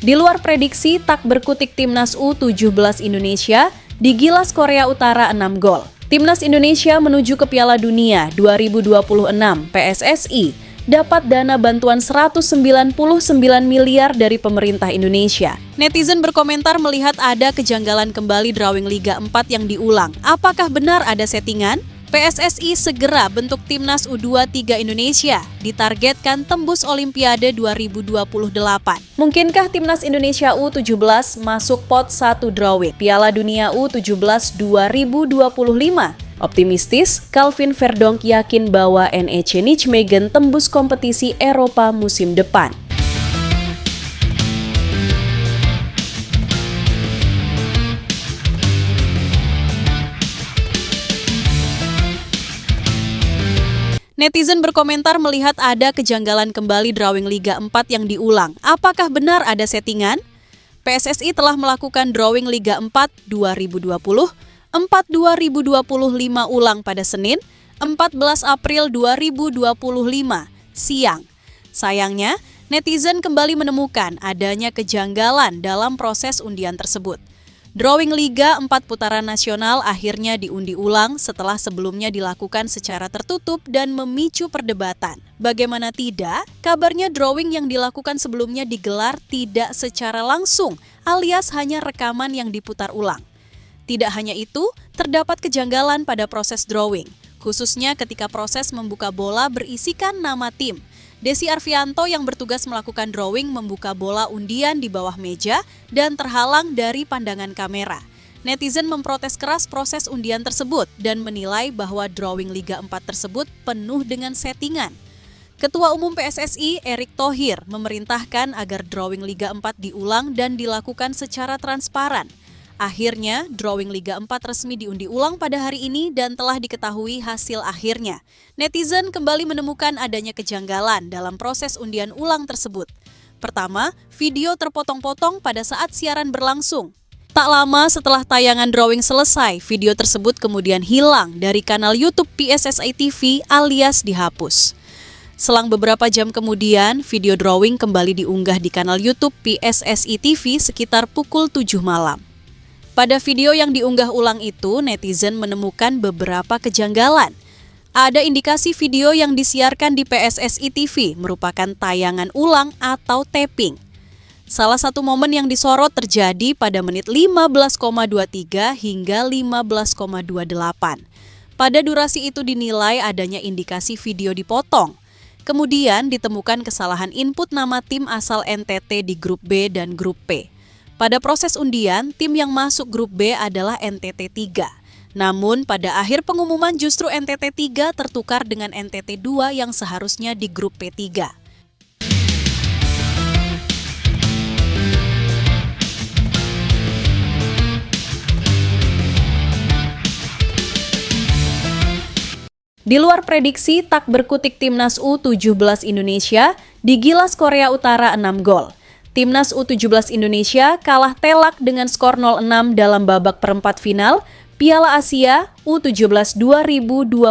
Di luar prediksi, tak berkutik Timnas U17 Indonesia digilas Korea Utara 6 gol. Timnas Indonesia menuju ke Piala Dunia 2026 PSSI dapat dana bantuan 199 miliar dari pemerintah Indonesia. Netizen berkomentar melihat ada kejanggalan kembali drawing Liga 4 yang diulang. Apakah benar ada settingan? PSSI segera bentuk Timnas U23 Indonesia, ditargetkan tembus Olimpiade 2028. Mungkinkah Timnas Indonesia U17 masuk pot 1 drawing Piala Dunia U17 2025? Optimistis, Calvin Verdonk yakin bahwa NEC Nijmegen tembus kompetisi Eropa musim depan. Netizen berkomentar melihat ada kejanggalan kembali drawing Liga 4 yang diulang. Apakah benar ada settingan? PSSI telah melakukan drawing Liga 4 2020, 2025 ulang pada Senin, 14 April 2025, siang. Sayangnya, netizen kembali menemukan adanya kejanggalan dalam proses undian tersebut. Drawing Liga 4 putaran nasional akhirnya diundi ulang setelah sebelumnya dilakukan secara tertutup dan memicu perdebatan. Bagaimana tidak, kabarnya drawing yang dilakukan sebelumnya digelar tidak secara langsung, alias hanya rekaman yang diputar ulang. Tidak hanya itu, terdapat kejanggalan pada proses drawing, khususnya ketika proses membuka bola berisikan nama tim. Desi Arfianto yang bertugas melakukan drawing membuka bola undian di bawah meja dan terhalang dari pandangan kamera. Netizen memprotes keras proses undian tersebut dan menilai bahwa drawing Liga 4 tersebut penuh dengan settingan. Ketua Umum PSSI, Erick Thohir, memerintahkan agar drawing Liga 4 diulang dan dilakukan secara transparan. Akhirnya, drawing Liga 4 resmi diundi ulang pada hari ini dan telah diketahui hasil akhirnya. Netizen kembali menemukan adanya kejanggalan dalam proses undian ulang tersebut. Pertama, video terpotong-potong pada saat siaran berlangsung. Tak lama setelah tayangan drawing selesai, video tersebut kemudian hilang dari kanal YouTube PSSI TV alias dihapus. Selang beberapa jam kemudian, video drawing kembali diunggah di kanal YouTube PSSI TV sekitar pukul 7 malam. Pada video yang diunggah ulang itu, netizen menemukan beberapa kejanggalan. Ada indikasi video yang disiarkan di PSSI TV merupakan tayangan ulang atau taping. Salah satu momen yang disorot terjadi pada menit 15,23 hingga 15,28. Pada durasi itu dinilai adanya indikasi video dipotong. Kemudian ditemukan kesalahan input nama tim asal NTT di grup B dan grup P. Pada proses undian, tim yang masuk grup B adalah NTT 3. Namun, pada akhir pengumuman justru NTT 3 tertukar dengan NTT 2 yang seharusnya di grup P3. Di luar prediksi, tak berkutik Timnas U17 Indonesia digilas Korea Utara 6 gol. Timnas U17 Indonesia kalah telak dengan skor 0-6 dalam babak perempat final Piala Asia U17 2025.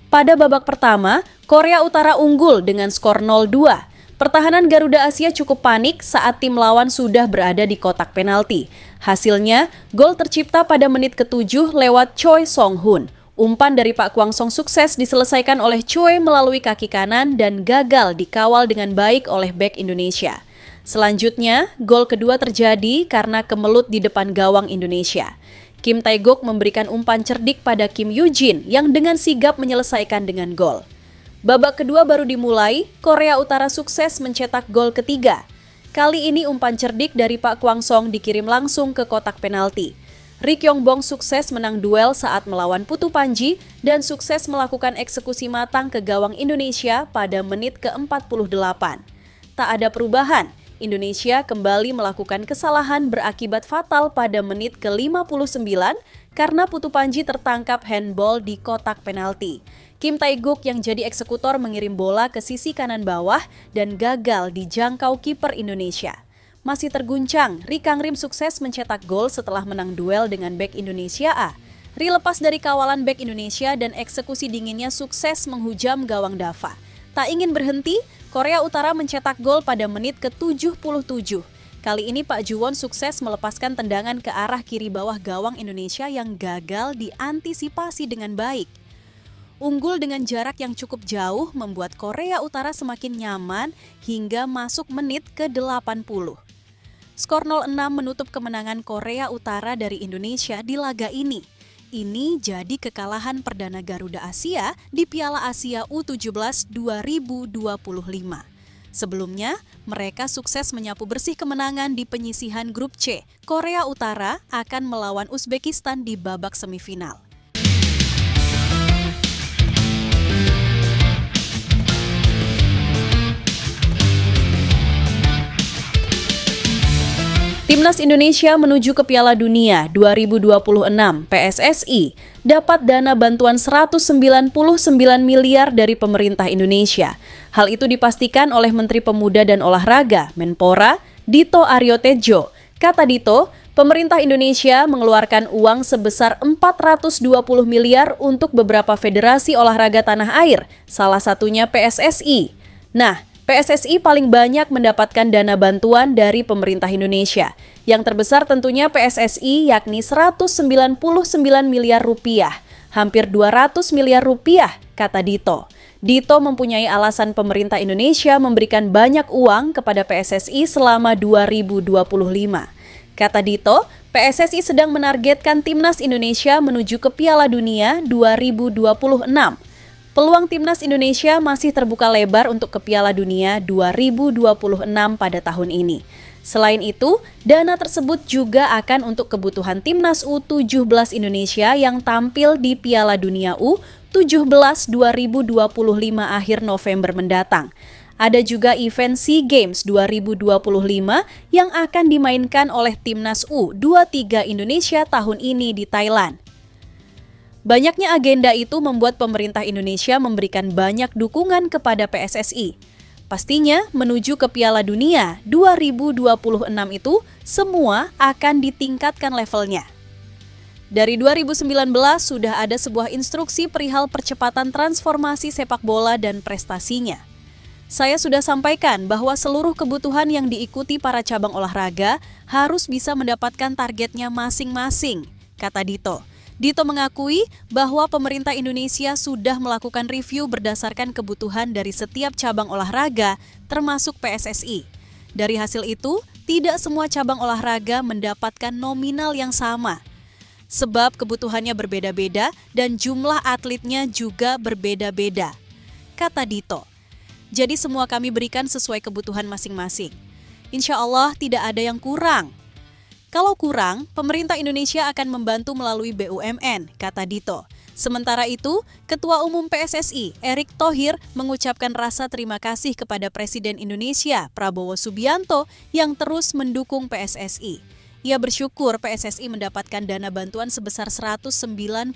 Pada babak pertama, Korea Utara unggul dengan skor 0-2. Pertahanan Garuda Asia cukup panik saat tim lawan sudah berada di kotak penalti. Hasilnya, gol tercipta pada menit ke-7 lewat Choi Song-hun. Umpan dari Pak Kwang Song sukses diselesaikan oleh Choi melalui kaki kanan dan gagal dikawal dengan baik oleh bek Indonesia. Selanjutnya, gol kedua terjadi karena kemelut di depan gawang Indonesia. Kim Tae-guk memberikan umpan cerdik pada Kim Yoo-jin yang dengan sigap menyelesaikan dengan gol. Babak kedua baru dimulai, Korea Utara sukses mencetak gol ketiga. Kali ini umpan cerdik dari Pak Kwang Song dikirim langsung ke kotak penalti. Ri Kyong-bong sukses menang duel saat melawan Putu Panji dan sukses melakukan eksekusi matang ke gawang Indonesia pada menit ke-48. Tak ada perubahan. Indonesia kembali melakukan kesalahan berakibat fatal pada menit ke-59 karena Putu Panji tertangkap handball di kotak penalti. Kim Tae-guk yang jadi eksekutor mengirim bola ke sisi kanan bawah dan gagal dijangkau kiper Indonesia. Masih terguncang, Ri Kang-rim sukses mencetak gol setelah menang duel dengan bek Indonesia A. Ri lepas dari kawalan bek Indonesia dan eksekusi dinginnya sukses menghujam gawang Dava. Tak ingin berhenti, Korea Utara mencetak gol pada menit ke-77. Kali ini Pak Juwon sukses melepaskan tendangan ke arah kiri bawah gawang Indonesia yang gagal diantisipasi dengan baik. Unggul dengan jarak yang cukup jauh membuat Korea Utara semakin nyaman hingga masuk menit ke-80. Skor 0-6 menutup kemenangan Korea Utara dari Indonesia di laga ini. Ini jadi kekalahan perdana Garuda Asia di Piala Asia U17 2025. Sebelumnya, mereka sukses menyapu bersih kemenangan di penyisihan grup C. Korea Utara akan melawan Uzbekistan di babak semifinal. Timnas Indonesia menuju ke Piala Dunia 2026 PSSI dapat dana bantuan 199 miliar dari pemerintah Indonesia. Hal itu dipastikan oleh Menteri Pemuda dan Olahraga, Menpora, Dito Aryo Tejo. Kata Dito, pemerintah Indonesia mengeluarkan uang sebesar 420 miliar untuk beberapa federasi olahraga tanah air, salah satunya PSSI. Nah, PSSI paling banyak mendapatkan dana bantuan dari pemerintah Indonesia. Yang terbesar tentunya PSSI yakni 199 miliar rupiah, hampir 200 miliar rupiah, kata Dito. Dito mempunyai alasan pemerintah Indonesia memberikan banyak uang kepada PSSI selama 2025. Kata Dito, PSSI sedang menargetkan Timnas Indonesia menuju ke Piala Dunia 2026. Peluang Timnas Indonesia masih terbuka lebar untuk ke Piala Dunia 2026 pada tahun ini. Selain itu, dana tersebut juga akan untuk kebutuhan Timnas U17 Indonesia yang tampil di Piala Dunia U17 2025 akhir November mendatang. Ada juga event SEA Games 2025 yang akan dimainkan oleh Timnas U23 Indonesia tahun ini di Thailand. Banyaknya agenda itu membuat pemerintah Indonesia memberikan banyak dukungan kepada PSSI. Pastinya menuju ke Piala Dunia 2026 itu semua akan ditingkatkan levelnya. Dari 2019 sudah ada sebuah instruksi perihal percepatan transformasi sepak bola dan prestasinya. Saya sudah sampaikan bahwa seluruh kebutuhan yang diikuti para cabang olahraga harus bisa mendapatkan targetnya masing-masing, kata Dito. Dito mengakui bahwa pemerintah Indonesia sudah melakukan review berdasarkan kebutuhan dari setiap cabang olahraga, termasuk PSSI. Dari hasil itu, tidak semua cabang olahraga mendapatkan nominal yang sama. Sebab kebutuhannya berbeda-beda dan jumlah atletnya juga berbeda-beda, kata Dito. Jadi semua kami berikan sesuai kebutuhan masing-masing. Insya Allah tidak ada yang kurang. Kalau kurang, pemerintah Indonesia akan membantu melalui BUMN, kata Dito. Sementara itu, Ketua Umum PSSI, Erick Thohir, mengucapkan rasa terima kasih kepada Presiden Indonesia, Prabowo Subianto, yang terus mendukung PSSI. Ia bersyukur PSSI mendapatkan dana bantuan sebesar 199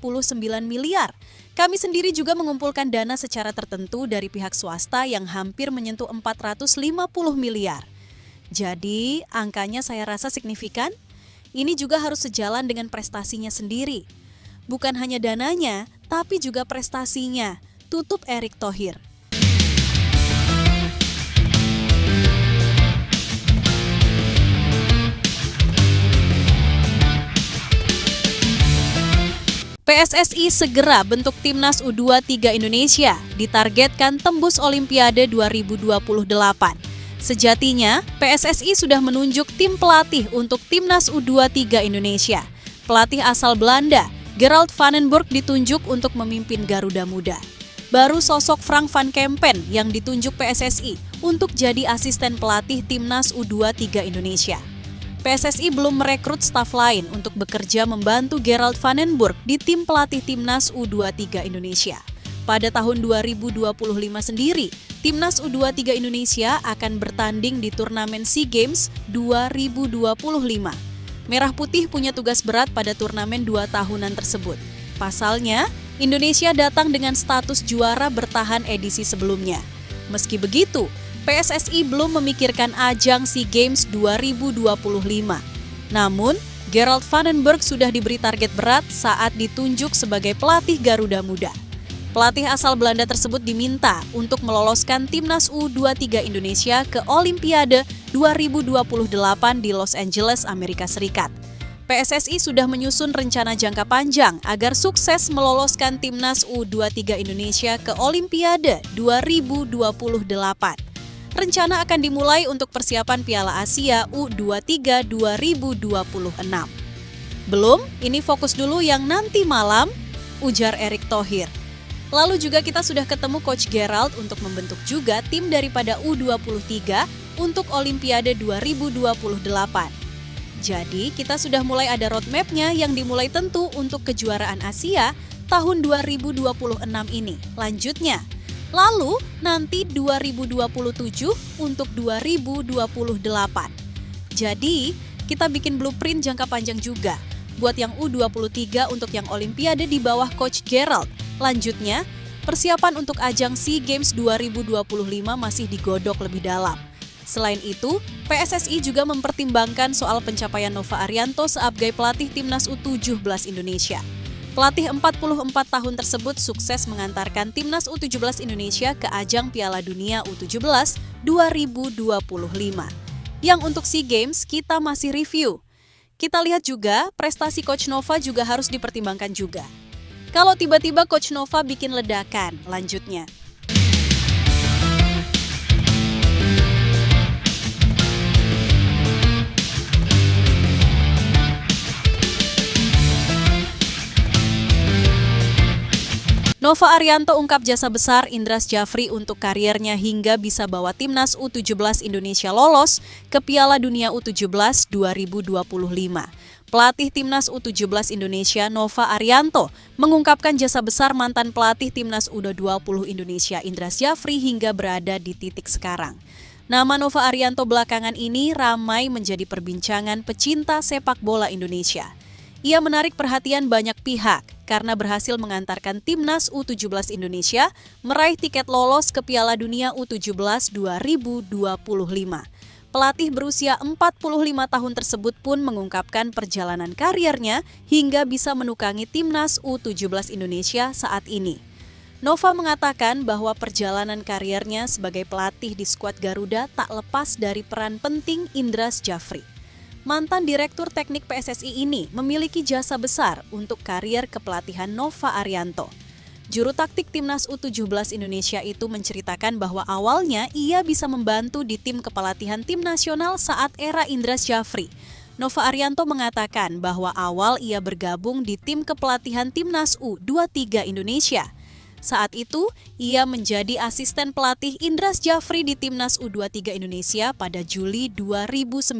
miliar. Kami sendiri juga mengumpulkan dana secara tertentu dari pihak swasta yang hampir menyentuh 450 miliar. Jadi, angkanya saya rasa signifikan. Ini juga harus sejalan dengan prestasinya sendiri. Bukan hanya dananya, tapi juga prestasinya, tutup Erick Thohir. PSSI segera bentuk Timnas U23 Indonesia, ditargetkan tembus Olimpiade 2028. Sejatinya, PSSI sudah menunjuk tim pelatih untuk Timnas U23 Indonesia. Pelatih asal Belanda, Gerald van den Burg ditunjuk untuk memimpin Garuda Muda. Baru sosok Frank van Kempen yang ditunjuk PSSI untuk jadi asisten pelatih Timnas U23 Indonesia. PSSI belum merekrut staf lain untuk bekerja membantu Gerald van den Burg di tim pelatih Timnas U23 Indonesia. Pada tahun 2025 sendiri, Timnas U23 Indonesia akan bertanding di turnamen SEA Games 2025. Merah Putih punya tugas berat pada turnamen 2 tahunan tersebut. Pasalnya, Indonesia datang dengan status juara bertahan edisi sebelumnya. Meski begitu, PSSI belum memikirkan ajang SEA Games 2025. Namun, Gerald van den Burg sudah diberi target berat saat ditunjuk sebagai pelatih Garuda Muda. Pelatih asal Belanda tersebut diminta untuk meloloskan timnas U23 Indonesia ke Olimpiade 2028 di Los Angeles, Amerika Serikat. PSSI sudah menyusun rencana jangka panjang agar sukses meloloskan timnas U23 Indonesia ke Olimpiade 2028. Rencana akan dimulai untuk persiapan Piala Asia U23 2026. Belum, ini fokus dulu yang nanti malam, ujar Erick Thohir. Lalu juga kita sudah ketemu Coach Gerald untuk membentuk juga tim daripada U23 untuk Olimpiade 2028. Jadi kita sudah mulai ada roadmap-nya yang dimulai tentu untuk kejuaraan Asia tahun 2026 ini. Lanjutnya, lalu nanti 2027 untuk 2028. Jadi kita bikin blueprint jangka panjang juga buat yang U23 untuk yang Olimpiade di bawah Coach Gerald. Lanjutnya, persiapan untuk ajang SEA Games 2025 masih digodok lebih dalam. Selain itu, PSSI juga mempertimbangkan soal pencapaian Nova Arianto sebagai pelatih timnas U17 Indonesia. Pelatih 44 tahun tersebut sukses mengantarkan timnas U17 Indonesia ke ajang Piala Dunia U17 2025. Yang untuk SEA Games kita masih review. Kita lihat juga prestasi Coach Nova juga harus dipertimbangkan juga. Kalau tiba-tiba Coach Nova bikin ledakan, lanjutnya. Nova Arianto ungkap jasa besar Indra Syafri untuk kariernya hingga bisa bawa timnas U17 Indonesia lolos ke Piala Dunia U17 2025. Pelatih timnas U17 Indonesia Nova Arianto mengungkapkan jasa besar mantan pelatih timnas U20 Indonesia Indra Syafri hingga berada di titik sekarang. Nama Nova Arianto belakangan ini ramai menjadi perbincangan pecinta sepak bola Indonesia. Ia menarik perhatian banyak pihak karena berhasil mengantarkan timnas U17 Indonesia meraih tiket lolos ke Piala Dunia U17 2025. Pelatih berusia 45 tahun tersebut pun mengungkapkan perjalanan kariernya hingga bisa menukangi timnas U17 Indonesia saat ini. Nova mengatakan bahwa perjalanan kariernya sebagai pelatih di skuad Garuda tak lepas dari peran penting Indra Syafri. Mantan Direktur Teknik PSSI ini memiliki jasa besar untuk karier kepelatihan Nova Arianto. Juru taktik timnas U17 Indonesia itu menceritakan bahwa awalnya ia bisa membantu di tim kepelatihan tim nasional saat era Indra Syafri. Nova Arianto mengatakan bahwa awal ia bergabung di tim kepelatihan timnas U23 Indonesia. Saat itu, ia menjadi asisten pelatih Indra Syafri di timnas U23 Indonesia pada Juli 2019.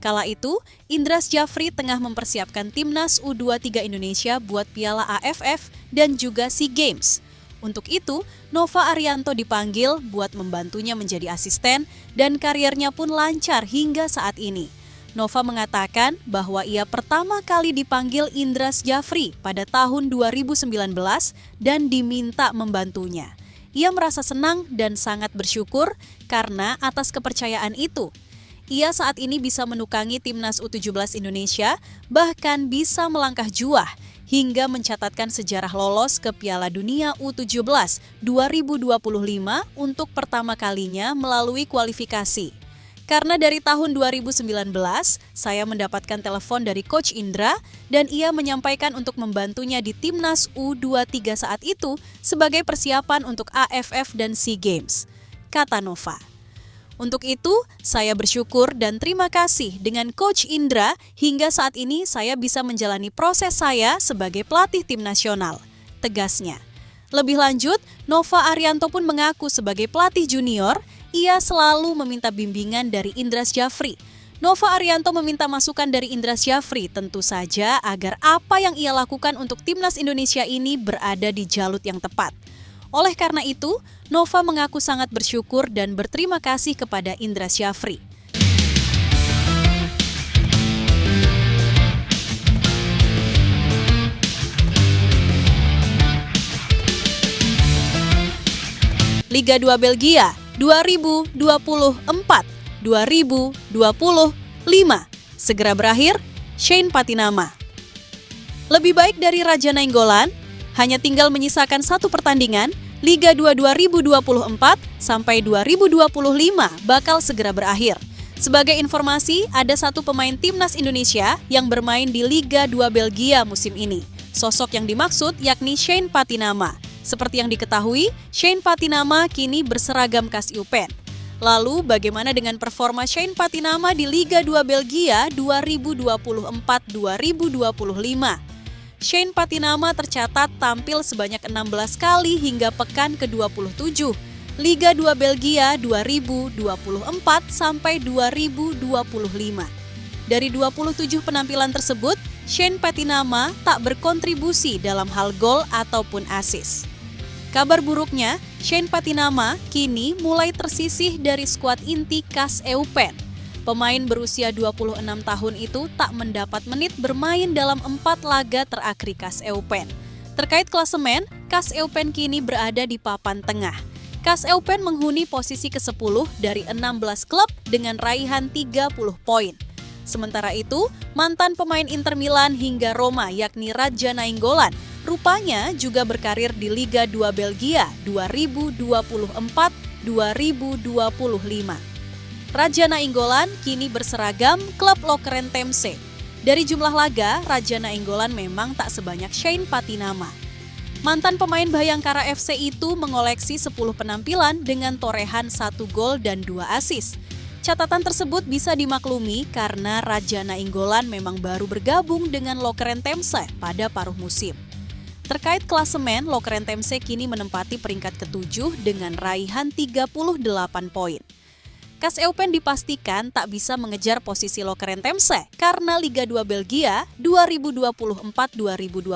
Kala itu, Indra Syafri tengah mempersiapkan timnas U23 Indonesia buat Piala AFF dan juga SEA Games. Untuk itu, Nova Arianto dipanggil buat membantunya menjadi asisten dan kariernya pun lancar hingga saat ini. Nova mengatakan bahwa ia pertama kali dipanggil Indra Syafri pada tahun 2019 dan diminta membantunya. Ia merasa senang dan sangat bersyukur karena atas kepercayaan itu. Ia saat ini bisa menukangi timnas U17 Indonesia, bahkan bisa melangkah juah hingga mencatatkan sejarah lolos ke Piala Dunia U17 2025 untuk pertama kalinya melalui kualifikasi. Karena dari tahun 2019, saya mendapatkan telepon dari Coach Indra dan ia menyampaikan untuk membantunya di timnas U23 saat itu sebagai persiapan untuk AFF dan SEA Games, kata Nova. Untuk itu, saya bersyukur dan terima kasih dengan Coach Indra hingga saat ini saya bisa menjalani proses saya sebagai pelatih tim nasional, tegasnya. Lebih lanjut, Nova Arianto pun mengaku sebagai pelatih junior, ia selalu meminta bimbingan dari Indra Syafri. Nova Arianto meminta masukan dari Indra Syafri tentu saja agar apa yang ia lakukan untuk timnas Indonesia ini berada di jalut yang tepat. Oleh karena itu, Nova mengaku sangat bersyukur dan berterima kasih kepada Indra Syafri. Liga 2 Belgia 2024-2025 segera berakhir, Shane Patinama. Lebih baik dari Raja Nainggolan, Hanya tinggal menyisakan satu pertandingan, Liga 2 2024 sampai 2025 bakal segera berakhir. Sebagai informasi, ada satu pemain timnas Indonesia yang bermain di Liga 2 Belgia musim ini. Sosok yang dimaksud yakni Shane Patinama. Seperti yang diketahui, Shane Patinama kini berseragam KAS Eupen. Lalu, bagaimana dengan performa Shane Patinama di Liga 2 Belgia 2024-2025? Shane Patinama tercatat tampil sebanyak 16 kali hingga pekan ke-27, Liga 2 Belgia 2024 sampai 2025. Dari 27 penampilan tersebut, Shane Patinama tak berkontribusi dalam hal gol ataupun assist. Kabar buruknya, Shane Patinama kini mulai tersisih dari skuad inti KAS Eupen. Pemain berusia 26 tahun itu tak mendapat menit bermain dalam 4 laga terakhir KAS Eupen. Terkait klasemen, KAS Eupen kini berada di papan tengah. KAS Eupen menghuni posisi ke-10 dari 16 klub dengan raihan 30 poin. Sementara itu, mantan pemain Inter Milan hingga Roma yakni Radja Nainggolan rupanya juga berkarir di Liga 2 Belgia 2024-2025. Radja Nainggolan kini berseragam klub Lokeren Temse. Dari jumlah laga, Radja Nainggolan memang tak sebanyak Shane Patinama. Mantan pemain Bayangkara FC itu mengoleksi 10 penampilan dengan torehan 1 gol dan 2 assist. Catatan tersebut bisa dimaklumi karena Radja Nainggolan memang baru bergabung dengan Lokeren Temse pada paruh musim. Terkait klasemen, Lokeren Temse kini menempati peringkat ke-7 dengan raihan 38 poin. KAS Eupen dipastikan tak bisa mengejar posisi Lokeren Temse karena Liga 2 Belgia 2024-2025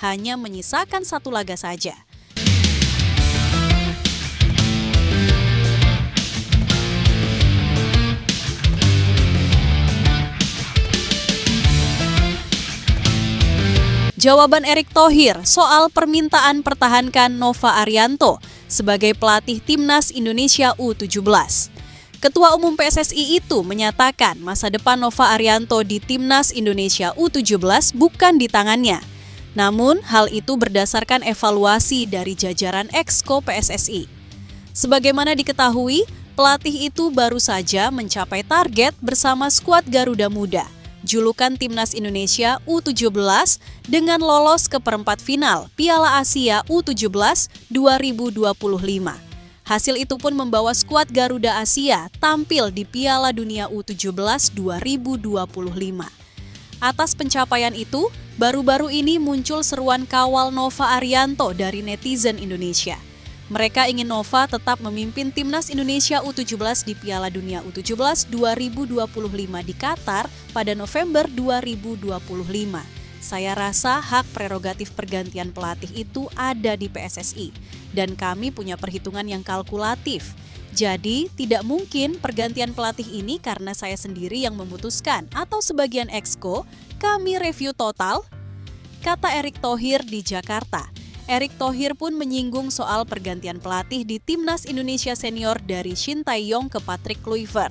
hanya menyisakan 1 laga saja. Jawaban Erick Thohir soal permintaan pertahankan Nova Arianto sebagai pelatih Timnas Indonesia U17. Ketua Umum PSSI itu menyatakan masa depan Nova Arianto di Timnas Indonesia U17 bukan di tangannya. Namun, hal itu berdasarkan evaluasi dari jajaran Exco PSSI. Sebagaimana diketahui, pelatih itu baru saja mencapai target bersama skuad Garuda Muda, julukan Timnas Indonesia U17 dengan lolos ke perempat final Piala Asia U17 2025. Hasil itu pun membawa skuad Garuda Asia tampil di Piala Dunia U17 2025. Atas pencapaian itu, baru-baru ini muncul seruan kawal Nova Arianto dari netizen Indonesia. Mereka ingin Nova tetap memimpin Timnas Indonesia U17 di Piala Dunia U17 2025 di Qatar pada November 2025. Saya rasa hak prerogatif pergantian pelatih itu ada di PSSI dan kami punya perhitungan yang kalkulatif. Jadi, tidak mungkin pergantian pelatih ini karena saya sendiri yang memutuskan atau sebagian exco, kami review total, kata Erick Thohir di Jakarta. Erick Thohir pun menyinggung soal pergantian pelatih di Timnas Indonesia Senior dari Shin Tae-yong ke Patrick Kluivert.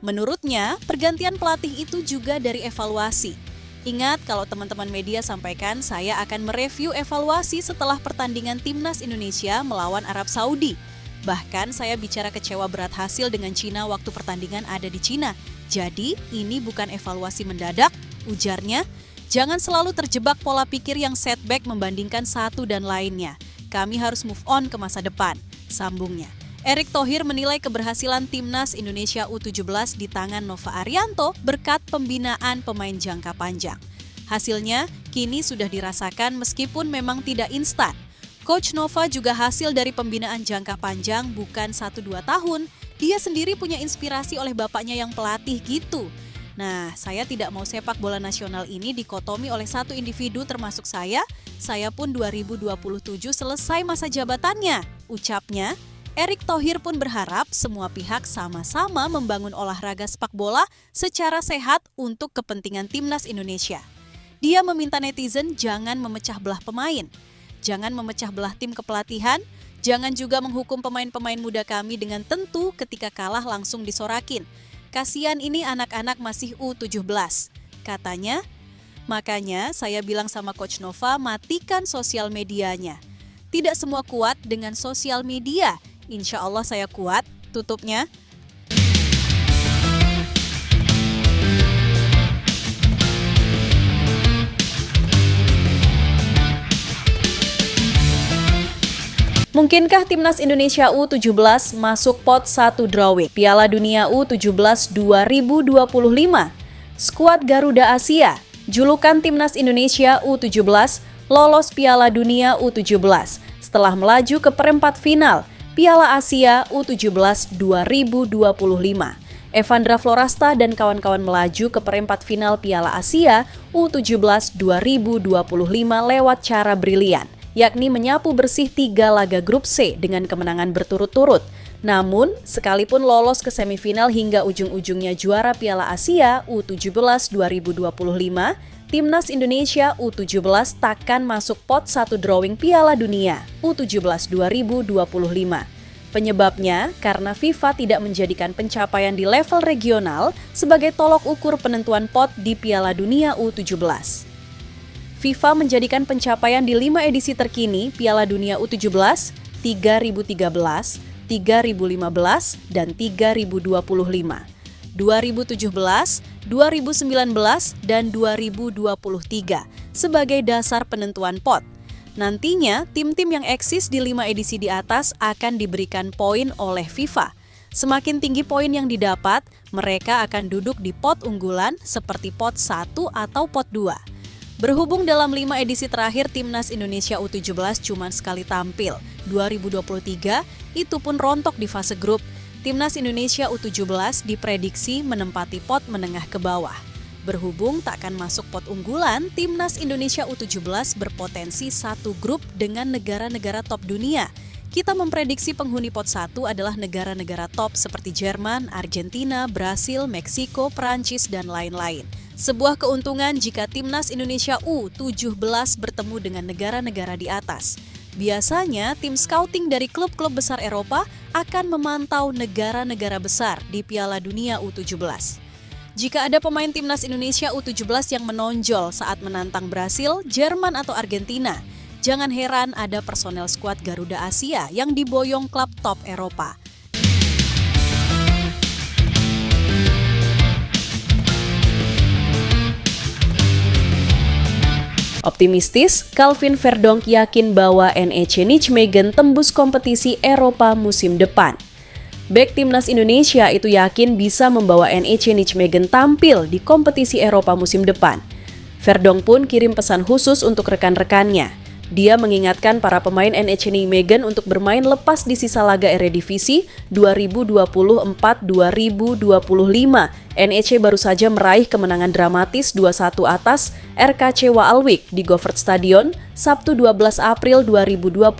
Menurutnya, pergantian pelatih itu juga dari evaluasi. Ingat, kalau teman-teman media sampaikan, saya akan mereview evaluasi setelah pertandingan Timnas Indonesia melawan Arab Saudi. Bahkan saya bicara kecewa berat hasil dengan Cina waktu pertandingan ada di Cina. Jadi, ini bukan evaluasi mendadak, ujarnya. Jangan selalu terjebak pola pikir yang setback membandingkan satu dan lainnya. Kami harus move on ke masa depan, sambungnya. Erick Thohir menilai keberhasilan Timnas Indonesia U17 di tangan Nova Arianto berkat pembinaan pemain jangka panjang. Hasilnya kini sudah dirasakan meskipun memang tidak instan. Coach Nova juga hasil dari pembinaan jangka panjang bukan 1-2 tahun. Dia sendiri punya inspirasi oleh bapaknya yang pelatih gitu. Nah, saya tidak mau sepak bola nasional ini dikotomi oleh satu individu termasuk saya pun 2027 selesai masa jabatannya, ucapnya. Erick Thohir pun berharap semua pihak sama-sama membangun olahraga sepak bola secara sehat untuk kepentingan Timnas Indonesia. Dia meminta netizen jangan memecah belah pemain, jangan memecah belah tim kepelatihan, jangan juga menghukum pemain-pemain muda kami dengan tentu ketika kalah langsung disorakin. Kasian ini anak-anak masih U17, katanya. Makanya saya bilang sama Coach Nova, matikan sosial medianya. Tidak semua kuat dengan sosial media. Insya Allah saya kuat. Tutupnya. Mungkinkah Timnas Indonesia U17 masuk pot 1 drawing Piala Dunia U17 2025? Skuad Garuda Asia, julukan Timnas Indonesia U17, lolos Piala Dunia U17 setelah melaju ke perempat final Piala Asia U17 2025. Evandra Florasta dan kawan-kawan melaju ke perempat final Piala Asia U17 2025 lewat cara brilian, yakni menyapu bersih 3 laga grup C dengan kemenangan berturut-turut. Namun, sekalipun lolos ke semifinal hingga ujung-ujungnya juara Piala Asia U17 2025, Timnas Indonesia U17 takkan masuk pot 1 drawing Piala Dunia U17 2025. Penyebabnya karena FIFA tidak menjadikan pencapaian di level regional sebagai tolok ukur penentuan pot di Piala Dunia U17. FIFA menjadikan pencapaian di 5 edisi terkini Piala Dunia U17, 3013, 3015, dan 3025, 2017, 2019, dan 2023 sebagai dasar penentuan pot. Nantinya, tim-tim yang eksis di 5 edisi di atas akan diberikan poin oleh FIFA. Semakin tinggi poin yang didapat, mereka akan duduk di pot unggulan seperti pot 1 atau pot 2. Berhubung dalam 5 edisi terakhir Timnas Indonesia U17 cuma sekali tampil, 2023 itu pun rontok di fase grup. Timnas Indonesia U17 diprediksi menempati pot menengah ke bawah. Berhubung takkan masuk pot unggulan, Timnas Indonesia U17 berpotensi satu grup dengan negara-negara top dunia. Kita memprediksi penghuni pot 1 adalah negara-negara top seperti Jerman, Argentina, Brasil, Meksiko, Prancis, dan lain-lain. Sebuah keuntungan jika Timnas Indonesia U17 bertemu dengan negara-negara di atas. Biasanya, tim scouting dari klub-klub besar Eropa akan memantau negara-negara besar di Piala Dunia U17. Jika ada pemain Timnas Indonesia U17 yang menonjol saat menantang Brasil, Jerman, atau Argentina, jangan heran ada personel skuad Garuda Asia yang diboyong klub top Eropa. Optimistis, Calvin Verdonk yakin bahwa NEC Nijmegen tembus kompetisi Eropa musim depan. Bek Timnas Indonesia itu yakin bisa membawa NEC Nijmegen tampil di kompetisi Eropa musim depan. Verdonk pun kirim pesan khusus untuk rekan-rekannya. Dia mengingatkan para pemain NEC Nijmegen untuk bermain lepas di sisa laga Eredivisie 2024-2025. NEC baru saja meraih kemenangan dramatis 2-1 atas RKC Waalwijk di Govaert Stadion Sabtu 12 April 2025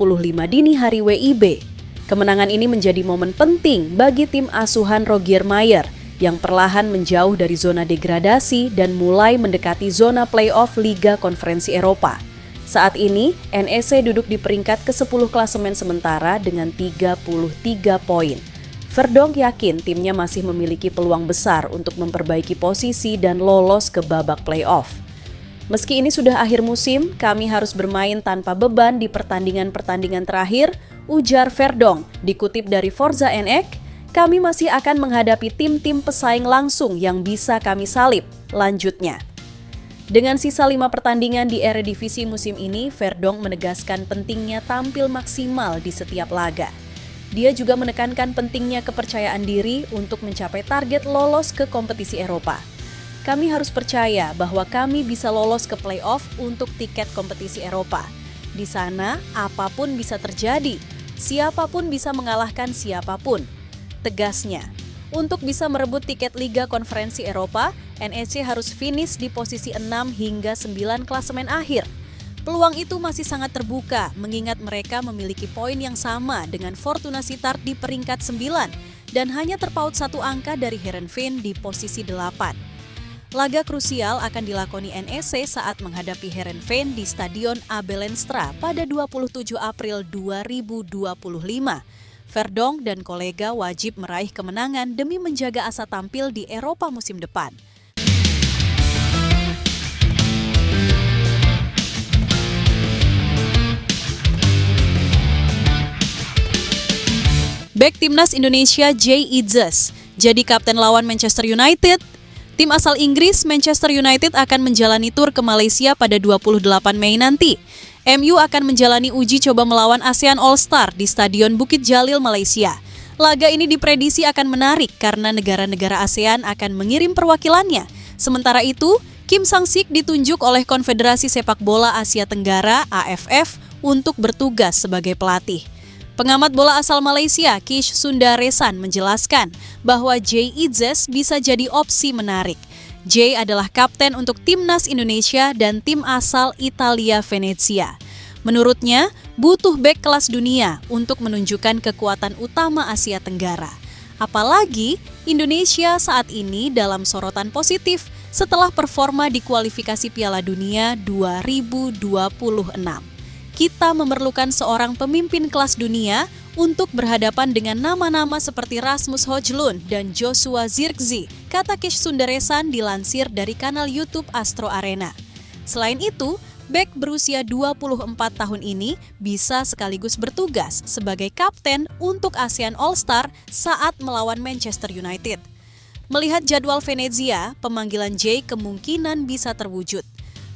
dini hari WIB. Kemenangan ini menjadi momen penting bagi tim asuhan Rogier Maier yang perlahan menjauh dari zona degradasi dan mulai mendekati zona play-off Liga Konferensi Eropa. Saat ini, NEC duduk di peringkat ke-10 klasemen sementara dengan 33 poin. Verdonk yakin timnya masih memiliki peluang besar untuk memperbaiki posisi dan lolos ke babak play-off. Meski ini sudah akhir musim, kami harus bermain tanpa beban di pertandingan-pertandingan terakhir, ujar Verdonk. Dikutip dari Forza NX, kami masih akan menghadapi tim-tim pesaing langsung yang bisa kami salip, lanjutnya. Dengan sisa 5 pertandingan di Eredivisie musim ini, Verdonk menegaskan pentingnya tampil maksimal di setiap laga. Dia juga menekankan pentingnya kepercayaan diri untuk mencapai target lolos ke kompetisi Eropa. Kami harus percaya bahwa kami bisa lolos ke play-off untuk tiket kompetisi Eropa. Di sana, apapun bisa terjadi. Siapapun bisa mengalahkan siapapun. Tegasnya, untuk bisa merebut tiket Liga Konferensi Eropa, NEC harus finish di posisi 6 hingga 9 klasemen akhir. Peluang itu masih sangat terbuka mengingat mereka memiliki poin yang sama dengan Fortuna Sittard di peringkat 9 dan hanya terpaut 1 angka dari Heerenveen di posisi 8. Laga krusial akan dilakoni NEC saat menghadapi Heerenveen di Stadion AB Lenstra pada 27 April 2025. Verdonk dan kolega wajib meraih kemenangan demi menjaga asa tampil di Eropa musim depan. Bek Timnas Indonesia Jay Idzes jadi kapten lawan Manchester United. Tim asal Inggris Manchester United akan menjalani tur ke Malaysia pada 28 Mei nanti. MU akan menjalani uji coba melawan ASEAN All-Star di Stadion Bukit Jalil, Malaysia. Laga ini diprediksi akan menarik karena negara-negara ASEAN akan mengirim perwakilannya. Sementara itu, Kim Sang-sik ditunjuk oleh Konfederasi Sepak Bola Asia Tenggara (AFF) untuk bertugas sebagai pelatih. Pengamat bola asal Malaysia, Kish Sundaresan, menjelaskan bahwa Jay Idzes bisa jadi opsi menarik. Jay adalah kapten untuk Timnas Indonesia dan tim asal Italia Venezia. Menurutnya, butuh bek kelas dunia untuk menunjukkan kekuatan utama Asia Tenggara. Apalagi Indonesia saat ini dalam sorotan positif setelah performa di kualifikasi Piala Dunia 2026. Kita memerlukan seorang pemimpin kelas dunia untuk berhadapan dengan nama-nama seperti Rasmus Højlund dan Joshua Zirkzee, kata Kish Sundaresan dilansir dari kanal YouTube Astro Arena. Selain itu, bek berusia 24 tahun ini bisa sekaligus bertugas sebagai kapten untuk ASEAN All-Star saat melawan Manchester United. Melihat jadwal Venezia, pemanggilan Jay kemungkinan bisa terwujud.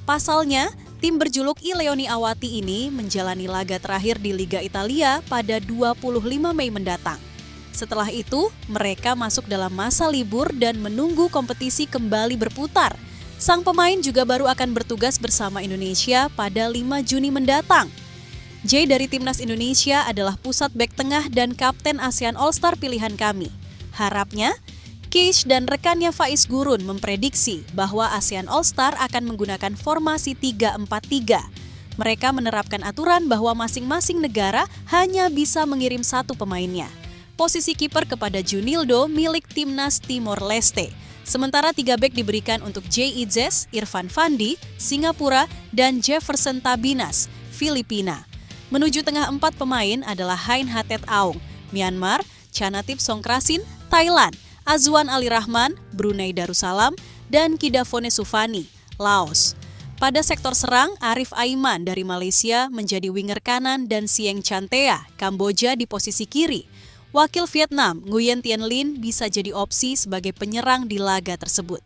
Pasalnya, tim berjuluk I Leoni Awati ini menjalani laga terakhir di Liga Italia pada 25 Mei mendatang. Setelah itu, mereka masuk dalam masa libur dan menunggu kompetisi kembali berputar. Sang pemain juga baru akan bertugas bersama Indonesia pada 5 Juni mendatang. Jay dari Timnas Indonesia adalah pusat bek tengah dan kapten ASEAN All-Star pilihan kami. Harapnya, Kish dan rekannya Faiz Gurun memprediksi bahwa ASEAN All-Star akan menggunakan formasi 3-4-3. Mereka menerapkan aturan bahwa masing-masing negara hanya bisa mengirim satu pemainnya. Posisi kiper kepada Junildo milik Timnas Timor Leste. Sementara 3 bek diberikan untuk Jay Idzes, Irfan Fandi, Singapura, dan Jefferson Tabinas, Filipina. Menuju tengah 4 pemain adalah Hein Hatet Aung, Myanmar, Chanatip Songkrasin, Thailand, Azwan Ali Rahman, Brunei Darussalam, dan Kidafone Sufani, Laos. Pada sektor serang, Arif Aiman dari Malaysia menjadi winger kanan dan Sieng Chantea, Kamboja di posisi kiri. Wakil Vietnam, Nguyen Tien Linh bisa jadi opsi sebagai penyerang di laga tersebut.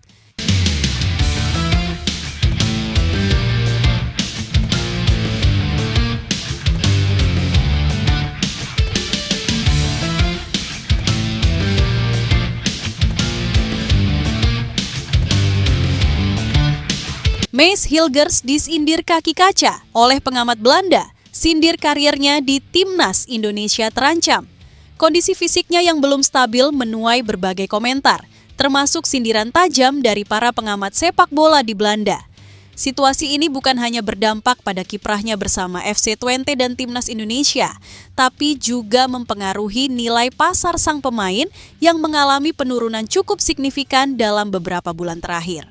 Maes Hilgers disindir kaki kaca oleh pengamat Belanda. Sindir karirnya di Timnas Indonesia terancam. Kondisi fisiknya yang belum stabil menuai berbagai komentar, termasuk sindiran tajam dari para pengamat sepak bola di Belanda. Situasi ini bukan hanya berdampak pada kiprahnya bersama FC Twente dan Timnas Indonesia, tapi juga mempengaruhi nilai pasar sang pemain yang mengalami penurunan cukup signifikan dalam beberapa bulan terakhir.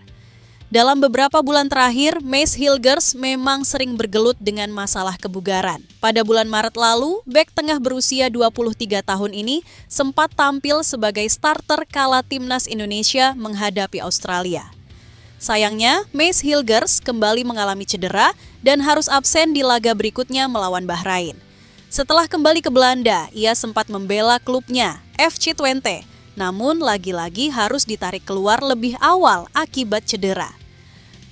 Dalam beberapa bulan terakhir, Maes Hilgers memang sering bergelut dengan masalah kebugaran. Pada bulan Maret lalu, bek tengah berusia 23 tahun ini sempat tampil sebagai starter kala Timnas Indonesia menghadapi Australia. Sayangnya, Maes Hilgers kembali mengalami cedera dan harus absen di laga berikutnya melawan Bahrain. Setelah kembali ke Belanda, ia sempat membela klubnya, FC Twente, namun lagi-lagi harus ditarik keluar lebih awal akibat cedera.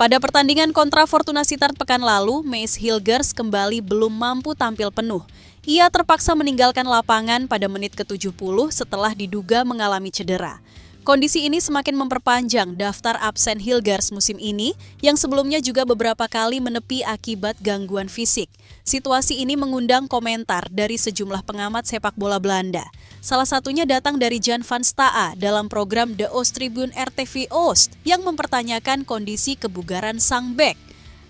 Pada pertandingan kontra Fortuna Sittard pekan lalu, Maes Hilgers kembali belum mampu tampil penuh. Ia terpaksa meninggalkan lapangan pada menit ke-70 setelah diduga mengalami cedera. Kondisi ini semakin memperpanjang daftar absen Hilgers musim ini yang sebelumnya juga beberapa kali menepi akibat gangguan fisik. Situasi ini mengundang komentar dari sejumlah pengamat sepak bola Belanda. Salah satunya datang dari Jan van Staa dalam program The Oosttribune RTV Oost yang mempertanyakan kondisi kebugaran sang bek.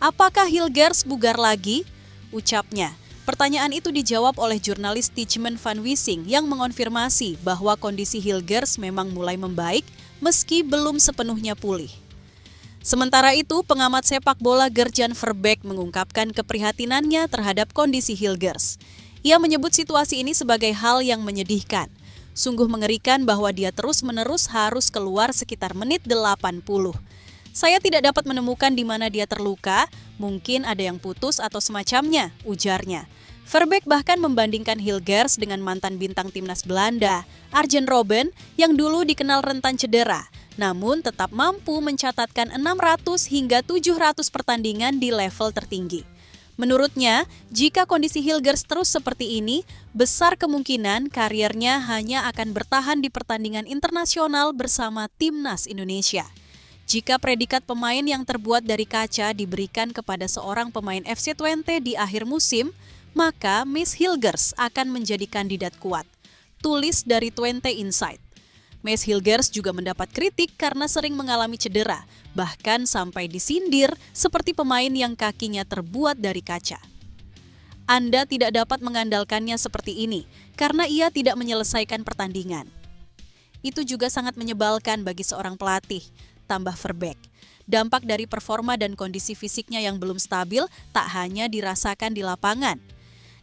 Apakah Hilgers bugar lagi? Ucapnya. Pertanyaan itu dijawab oleh jurnalis Tijmen van Wissing yang mengonfirmasi bahwa kondisi Hilgers memang mulai membaik meski belum sepenuhnya pulih. Sementara itu, pengamat sepak bola Gert-Jan Verbeek mengungkapkan keprihatinannya terhadap kondisi Hilgers. Ia menyebut situasi ini sebagai hal yang menyedihkan. Sungguh mengerikan bahwa dia terus-menerus harus keluar sekitar menit 80. Saya tidak dapat menemukan di mana dia terluka, mungkin ada yang putus atau semacamnya, ujarnya. Verbeek bahkan membandingkan Hilgers dengan mantan bintang timnas Belanda, Arjen Robben, yang dulu dikenal rentan cedera, namun tetap mampu mencatatkan 600 hingga 700 pertandingan di level tertinggi. Menurutnya, jika kondisi Hilgers terus seperti ini, besar kemungkinan kariernya hanya akan bertahan di pertandingan internasional bersama timnas Indonesia. Jika predikat pemain yang terbuat dari kaca diberikan kepada seorang pemain FC Twente di akhir musim, maka Miss Hilgers akan menjadi kandidat kuat. Tulis dari Twente Insight. Miss Hilgers juga mendapat kritik karena sering mengalami cedera, bahkan sampai disindir seperti pemain yang kakinya terbuat dari kaca. Anda tidak dapat mengandalkannya seperti ini karena ia tidak menyelesaikan pertandingan. Itu juga sangat menyebalkan bagi seorang pelatih, tambah Verbeek. Dampak dari performa dan kondisi fisiknya yang belum stabil tak hanya dirasakan di lapangan.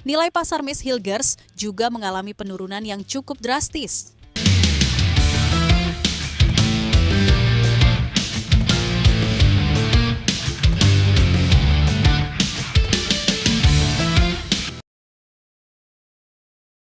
Nilai pasar Miss Hilgers juga mengalami penurunan yang cukup drastis.